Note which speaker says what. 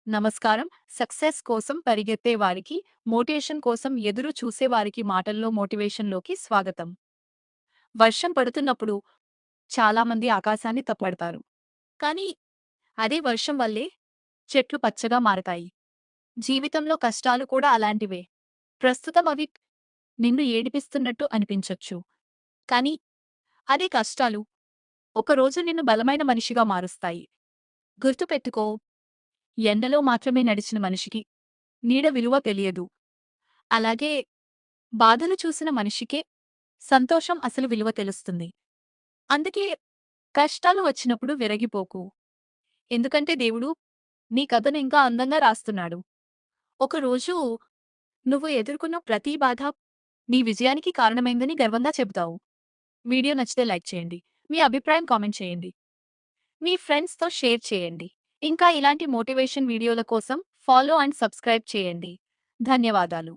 Speaker 1: నమస్కారం. సక్సెస్ కోసం పరిగెత్తే వారికి, మోటివేషన్ కోసం ఎదురు చూసేవారికి మాటల్లో మోటివేషన్‌లోకి స్వాగతం. వర్షం పడుతున్నప్పుడు చాలామంది ఆకాశాన్ని తప్పడతారు. కానీ అదే వర్షం వల్లే చెట్లు పచ్చగా మారతాయి. జీవితంలో కష్టాలు కూడా అలాంటివే. ప్రస్తుతం అవి నిన్ను ఏడిపిస్తున్నట్టు అనిపించొచ్చు. కానీ అదే కష్టాలు ఒకరోజు నిన్ను బలమైన మనిషిగా మారుస్తాయి. గుర్తుపెట్టుకో, ఎండలో మాత్రమే నడిచిన మనిషికి నీడ విలువ తెలియదు. అలాగే బాధలు చూసిన మనిషికే సంతోషం అసలు విలువ తెలుస్తుంది. అందుకే కష్టాలు వచ్చినప్పుడు విరగిపోకు. ఎందుకంటే దేవుడు నీ కథను ఇంకా అందంగా రాస్తున్నాడు. ఒకరోజు నువ్వు ఎదుర్కొన్న ప్రతి బాధ నీ విజయానికి కారణమైందని గర్వంగా చెబుతావు. వీడియో నచ్చితే లైక్ చేయండి. మీ అభిప్రాయం కామెంట్ చేయండి. మీ ఫ్రెండ్స్‌తో షేర్ చేయండి. ఇంకా ఇలాంటి మోటివేషన్ వీడియోల కోసం ఫాలో అండ్ సబ్స్క్రైబ్ చేయండి. ధన్యవాదాలు.